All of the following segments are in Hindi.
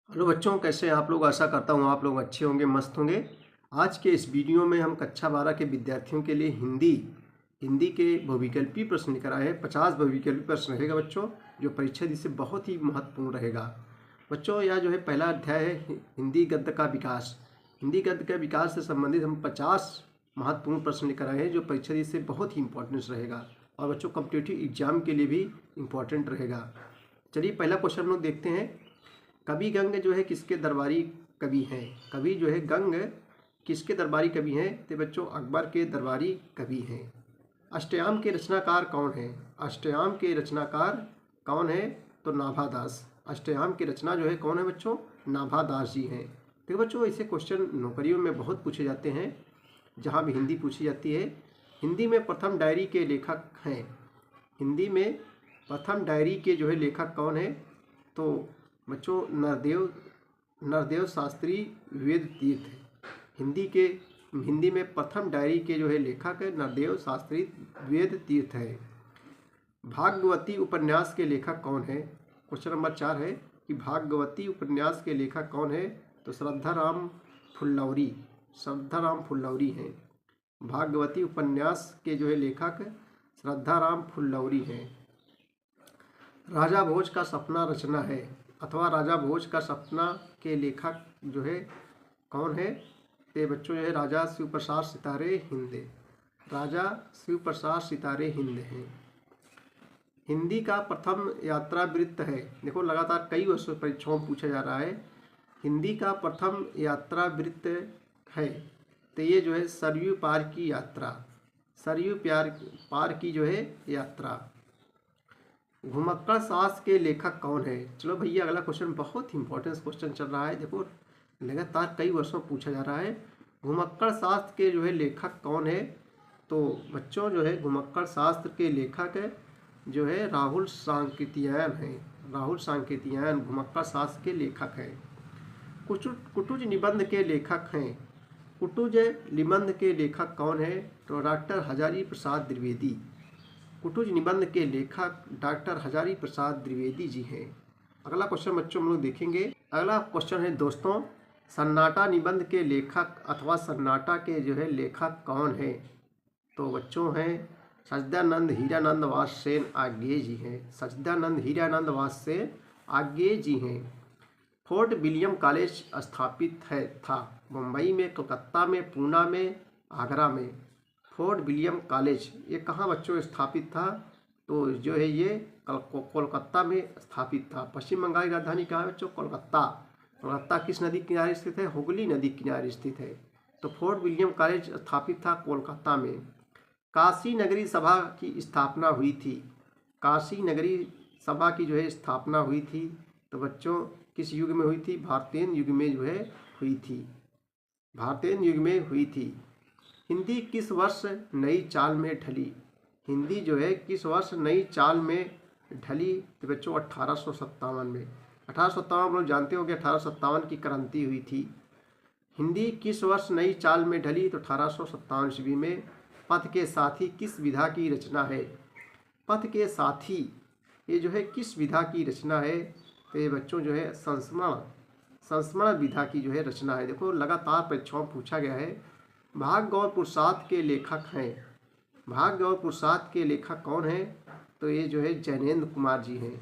हेलो बच्चों, कैसे हैं आप लोग। आशा करता हूँ आप लोग अच्छे होंगे, मस्त होंगे। आज के इस वीडियो में हम कक्षा 12 के विद्यार्थियों के लिए हिंदी के बहुविकल्पी प्रश्न लेकर आए हैं। 50 बहुविकल्पी प्रश्न रहेगा बच्चों, जो परीक्षा जिससे बहुत ही महत्वपूर्ण रहेगा। बच्चों यह जो है पहला अध्याय है हिंदी गद्य का विकास। हिंदी गद्य के विकास से संबंधित हम 50 महत्वपूर्ण प्रश्न लेकर आए हैं, जो परीक्षा जिससे बहुत ही इंपॉर्टेंस रहेगा और बच्चों कॉम्पिटिटिव एग्जाम के लिए भी इम्पोर्टेंट रहेगा। चलिए पहला क्वेश्चन हम लोग देखते हैं। कवि गंग जो है किसके दरबारी कवि हैं। कवि जो है गंग किसके दरबारी कवि हैं, तो बच्चों अकबर के दरबारी कवि हैं। अष्टयाम के रचनाकार कौन है। अष्टयाम के रचनाकार कौन है, तो नाभादास। अष्टयाम की रचना जो है कौन है बच्चों, नाभादास जी हैं। तो बच्चों ऐसे क्वेश्चन नौकरियों में बहुत पूछे जाते हैं, जहाँ भी हिंदी पूछी जाती है। हिंदी में प्रथम डायरी के लेखक हैं। हिंदी में प्रथम डायरी के जो है लेखक कौन है, तो बच्चों नरदेव शास्त्री वेद तीर्थ है। हिंदी में प्रथम डायरी के जो है लेखक है नरदेव शास्त्री वेद तीर्थ है। भागवती उपन्यास के लेखक कौन है। क्वेश्चन नंबर 4 है कि भागवती उपन्यास के लेखक कौन है, तो श्रद्धाराम फुल्लौरी हैं। भागवती उपन्यास के जो है लेखक श्रद्धाराम फुल्लौरी हैं। राजा भोज का सपना रचना है, अथवा राजा भोज का सपना के लेखक जो है कौन है, तो बच्चों जो है राजा शिवप्रसाद सितारे हिंद। राजा शिवप्रसाद सितारे हिंद हैं। हिंदी का प्रथम यात्रा वृत्त है। देखो लगातार कई वर्षों परीक्षाओं में पूछा जा रहा है। हिंदी का प्रथम यात्रा वृत्त है, तो ये जो है सरयू पार की यात्रा। सरयू पार की जो है यात्रा। घुमक्कड़ शास्त्र के लेखक कौन है। चलो भैया अगला क्वेश्चन बहुत इंपॉर्टेंट क्वेश्चन चल रहा है। देखो लगातार कई वर्षों पूछा जा रहा है। घुमक्कड़ शास्त्र के जो है लेखक कौन है, तो बच्चों जो है घुमक्कड़ शास्त्र के लेखक जो है राहुल सांकेतियायन हैं। राहुल सांकेतियायन घुमक्कड़ शास्त्र के लेखक हैं। कुटुज निबंध के लेखक हैं। कुटुज निबंध के लेखक कौन है, तो डॉक्टर हजारी प्रसाद द्विवेदी। कुटुज निबंध के लेखक डॉक्टर हजारी प्रसाद द्विवेदी जी हैं। अगला क्वेश्चन बच्चों हम लोग देखेंगे। अगला क्वेश्चन है दोस्तों, सन्नाटा निबंध के लेखक अथवा सन्नाटा के जो है लेखक कौन है, तो बच्चों हैं सच्चिदानंद हीरानंद वात्सेन आज्ञे जी हैं। सच्चिदानंद हीरानंद वात्सेन आज्ञे जी हैं। फोर्ट विलियम कॉलेज स्थापित था मुंबई में, कलकत्ता में, पूना में, आगरा में। फोर्ट विलियम कॉलेज ये कहाँ बच्चों स्थापित था, तो जो है ये कोलकाता में स्थापित था। पश्चिम बंगाल की राजधानी कहाँ है बच्चों, कोलकाता। कोलकाता किस नदी किनारे स्थित है, हुगली नदी किनारे स्थित है। तो फोर्ट विलियम कॉलेज स्थापित था कोलकाता में। काशी नगरी सभा की स्थापना हुई थी। काशी नगरी सभा की जो है स्थापना हुई थी, तो बच्चों किस युग में हुई थी, भारतेन युग में जो है हुई थी। भारतेन युग में हुई थी। हिंदी किस वर्ष नई चाल में ढली। हिंदी जो है किस वर्ष नई चाल में ढली, तो बच्चों 1857 में। 1857 हम लोग जानते हो कि 1857 की क्रांति हुई थी। हिंदी किस वर्ष नई चाल में ढली, तो 1857 ईस्वी में। पथ के साथी किस विधा की रचना है। पथ के साथी ये जो है किस विधा की रचना है, तो ये बच्चों जो है संस्मरण विधा की जो है रचना है। देखो लगातार परीक्षाओं में पूछा गया है। भाग्य और पुरुषार्थ के लेखक हैं। भाग्य और पुरुषार्थ के लेखक कौन हैं, तो ये जो है जैनेन्द्र कुमार जी हैं।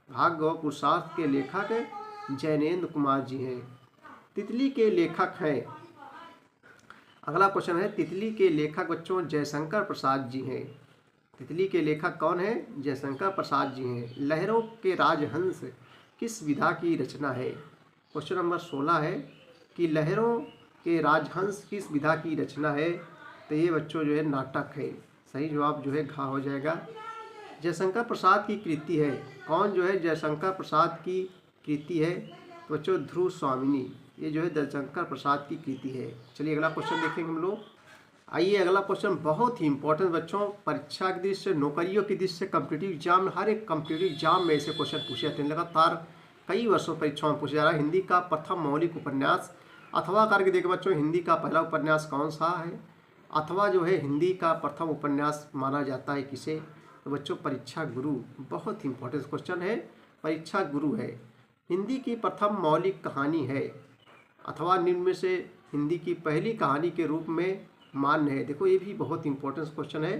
भाग्य और पुरुषार्थ के लेखक जैनेन्द्र कुमार जी हैं। तितली के लेखक हैं। अगला क्वेश्चन है, तितली के लेखक बच्चों जयशंकर प्रसाद जी हैं। तितली के लेखक कौन है, जयशंकर प्रसाद जी हैं। लहरों के राजहंस किस विधा की रचना है। क्वेश्चन नंबर 16 है कि लहरों के राजहंस किस विधा की रचना है, तो ये बच्चों जो है नाटक है। सही जवाब जो है घ हो जाएगा। जयशंकर प्रसाद की कृति है। कौन जो है जयशंकर प्रसाद की कृति है, तो बच्चों ध्रुव स्वामिनी। ये जो है जयशंकर प्रसाद की कृति है। चलिए अगला क्वेश्चन देखेंगे हम लोग। आइए अगला क्वेश्चन बहुत ही इंपॉर्टेंट बच्चों, परीक्षा की दृष्टि से, नौकरियों की दृष्टि से, कॉम्पिटिटिव एग्जाम, हर एक कॉम्पिटिटिव एग्जाम में ऐसे क्वेश्चन पूछे जाते हैं। लगातार कई वर्षों परीक्षाओं में पूछा जा रहा है। हिंदी का प्रथम मौलिक उपन्यास, अथवा करके देखो बच्चों हिंदी का पहला उपन्यास कौन सा है, अथवा जो है हिंदी का प्रथम उपन्यास माना जाता है किसे, तो बच्चों परीक्षा गुरु। बहुत इंपॉर्टेंट क्वेश्चन है, परीक्षा गुरु है। हिंदी की प्रथम मौलिक कहानी है अथवा निम्न में से हिंदी की पहली कहानी के रूप में मान्य है। देखो ये भी बहुत इंपॉर्टेंट क्वेश्चन है।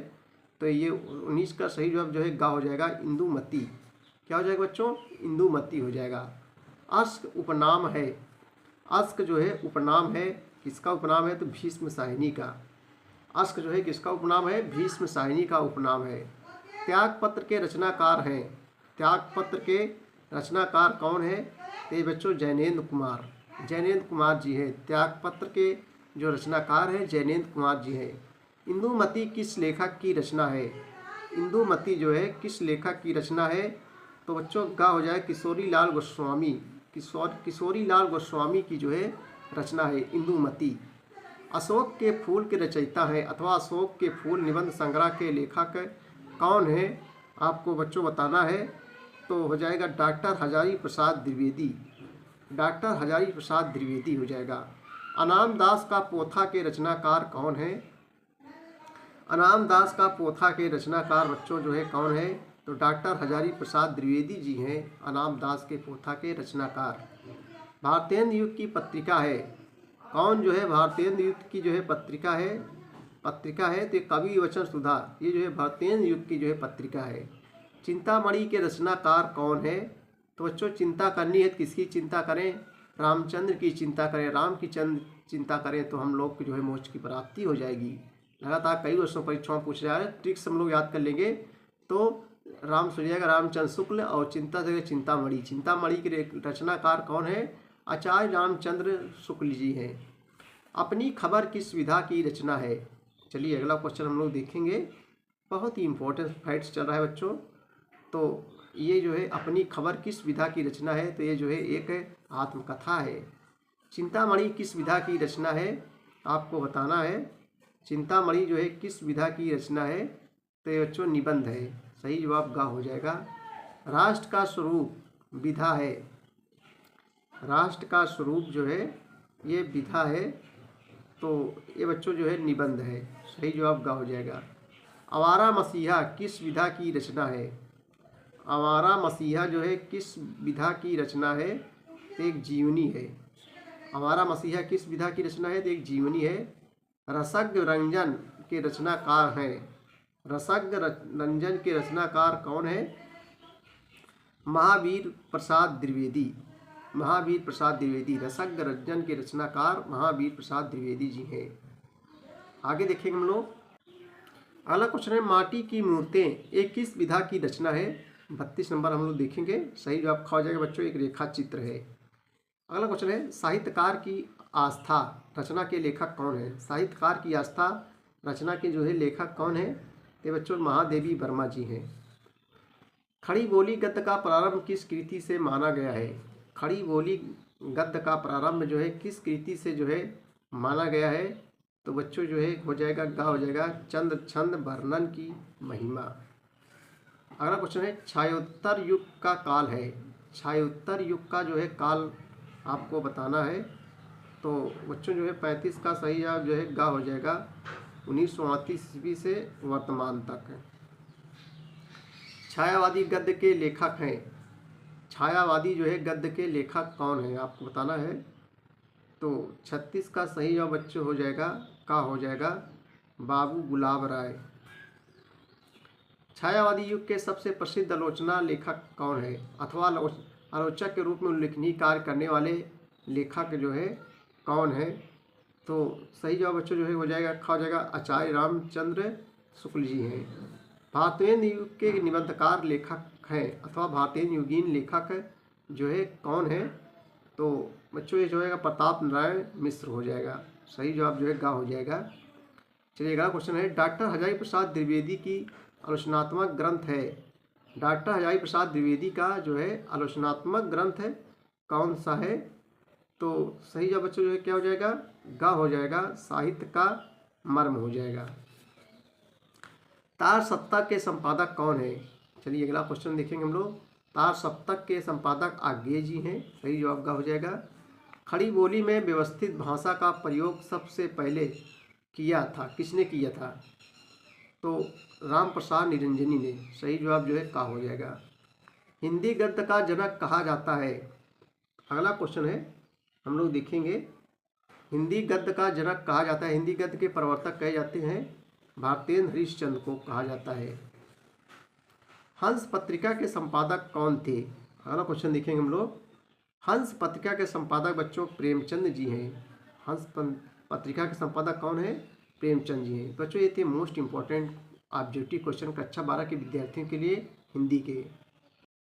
तो ये 19 का सही जवाब जो है गा हो जाएगा, इंदुमती। क्या हो जाएगा बच्चों? इंदुमती हो जाएगा। अश्क उपनाम है। अश्क जो है उपनाम है, किसका उपनाम है? तो भीष्म साहिनी का। अश्क जो है किसका उपनाम है? भीष्म साहिनी का उपनाम है। त्यागपत्र के रचनाकार हैं। त्यागपत्र के रचनाकार कौन है? तो ये बच्चों जैनेन्द्र कुमार, जैनेन्द्र कुमार जी हैं। त्यागपत्र के जो रचनाकार हैं जैनेन्द्र कुमार जी हैं। इंदुमती किस लेखक की रचना है? इंदुमती जो है किस लेखक की रचना है? तो बच्चों का हो जाए किशोरी लाल गोस्वामी। किशोरी लाल गोस्वामी की जो है रचना है इंदुमती। अशोक के फूल के रचयिता हैं अथवा अशोक के फूल निबंध संग्रह के लेखक कौन है? आपको बच्चों बताना है। तो हो जाएगा डॉक्टर हजारी प्रसाद द्विवेदी। डॉक्टर हजारी प्रसाद द्विवेदी हो जाएगा। अनाम दास का पोथा के रचनाकार कौन है? अनाम दास का पोथा के रचनाकार बच्चों जो है कौन है? तो डॉक्टर हजारी प्रसाद द्विवेदी जी हैं अनाम दास के पोथा के रचनाकार। भारतेंद्र युग की पत्रिका है। कौन जो है भारतेंद्र युग की जो है पत्रिका है? तो कवि वचन सुधा, ये जो है भारतेंद्र युग की जो है पत्रिका है। चिंतामणि के रचनाकार कौन है? तो बच्चों चिंता करनी है, किसकी चिंता करें? रामचंद्र की चिंता करें। राम की चिंता करें तो हम लोग की जो है मोक्ष की प्राप्ति हो जाएगी। लगातार कई वर्षों परीक्षाओं पूछ रहा है, ट्रिक्स हम लोग याद कर लेंगे तो राम सो जाएगा रामचंद्र शुक्ल, और चिंता से चिंतामणि। चिंतामणि के रचनाकार कौन है? आचार्य रामचंद्र शुक्ल जी हैं। अपनी खबर किस विधा की रचना है? चलिए अगला क्वेश्चन हम लोग देखेंगे। बहुत ही इंपॉर्टेंट फैक्ट्स चल रहा है बच्चों। तो ये जो है अपनी खबर किस विधा की रचना है? तो ये जो है एक आत्मकथा है। चिंतामणि किस विधा की रचना है? आपको बताना है। चिंतामणि जो है किस विधा की रचना है? तो ये बच्चों निबंध है। सही जवाब गा हो जाएगा। राष्ट्र का स्वरूप विधा है। राष्ट्र का स्वरूप जो है ये विधा है, तो ये बच्चों जो है निबंध है। सही जवाब गा हो जाएगा। आवारा मसीहा किस विधा की रचना है? आवारा मसीहा जो है किस विधा की रचना है? तो एक जीवनी है। आवारा मसीहा किस विधा की रचना है? तो एक जीवनी है। रसज्ञ रंजन के रचनाकार हैं। रसज्ञ रंजन के रचनाकार कौन है? महावीर प्रसाद द्विवेदी। महावीर प्रसाद द्विवेदी रसज्ञ रंजन के रचनाकार महावीर प्रसाद द्विवेदी जी हैं। आगे देखेंगे हम लोग। अगला क्वेश्चन है माटी की मूर्तें एक किस विधा की रचना है? 32 नंबर हम लोग देखेंगे। सही जवाब खा जाएगा बच्चों, एक रेखा चित्र है। अगला क्वेश्चन है साहित्यकार की आस्था रचना के लेखक कौन है? साहित्यकार की आस्था रचना के जो है लेखक कौन है? ये बच्चों महादेवी वर्मा जी हैं। खड़ी बोली गद्य का प्रारंभ किस कृति से माना गया है? खड़ी बोली गद्य का प्रारंभ जो है किस कृति से जो है माना गया है? तो बच्चों जो है हो जाएगा गा हो जाएगा चंद्र छंद वर्णन की महिमा। अगला क्वेश्चन है छायोत्तर युग का काल है। छायोत्तर युग का जो है काल आपको बताना है। तो बच्चों जो है 35 का सही जवाब जो है गा हो जाएगा 1938 ईस्वी से वर्तमान तक है। छायावादी गद्य के लेखक हैं। छायावादी जो है गद्य के लेखक कौन है? आपको बताना है। तो 36 का सही जवाब बच्चों हो जाएगा का हो जाएगा बाबू गुलाब राय। छायावादी युग के सबसे प्रसिद्ध आलोचना लेखक कौन है अथवा आलोचक के रूप में उल्लेखनीय कार्य करने वाले लेखक जो है कौन है? तो सही जवाब बच्चों जो है हो जाएगा खा हो जाएगा आचार्य रामचंद्र शुक्ल जी हैं। भारतेंद्र युग के निबंधकार लेखक हैं अथवा भारतेंद्र युगीन लेखक जो है कौन है? तो बच्चों ये जो है प्रताप नारायण मिश्र हो जाएगा। सही जवाब जो है गा हो जाएगा। चलिए अगला क्वेश्चन है डॉक्टर हजारी प्रसाद द्विवेदी की आलोचनात्मक ग्रंथ है। डॉक्टर हजारी प्रसाद द्विवेदी का जो है आलोचनात्मक ग्रंथ है कौन सा है? तो सही जवाब बच्चों जो है क्या हो जाएगा गा हो जाएगा साहित्य का मर्म हो जाएगा। तार सप्ताह के संपादक कौन है? चलिए अगला क्वेश्चन देखेंगे हम लोग। तार सप्तक के संपादक आज्ञे जी हैं। सही जवाब का हो जाएगा। खड़ी बोली में व्यवस्थित भाषा का प्रयोग सबसे पहले किया था किसने किया था? तो राम प्रसाद निरंजनी ने। सही जवाब जो है का हो जाएगा। हिंदी गद्य का जनक कहा जाता है। अगला क्वेश्चन है, हम लोग देखेंगे, हिंदी गद्य का जनक कहा जाता है, हिंदी गद्य के प्रवर्तक कहे जाते हैं, भारतेंद्र हरिश्चंद्र को कहा जाता है। हंस पत्रिका के संपादक कौन थे? अगला क्वेश्चन देखेंगे हम लोग, हंस पत्रिका के संपादक बच्चों प्रेमचंद जी हैं। हंस पत्रिका के संपादक कौन है? प्रेमचंद जी हैं। बच्चों ये थे मोस्ट इंपॉर्टेंट ऑब्जेक्टिव क्वेश्चन कक्षा 12 के विद्यार्थियों के लिए हिंदी के।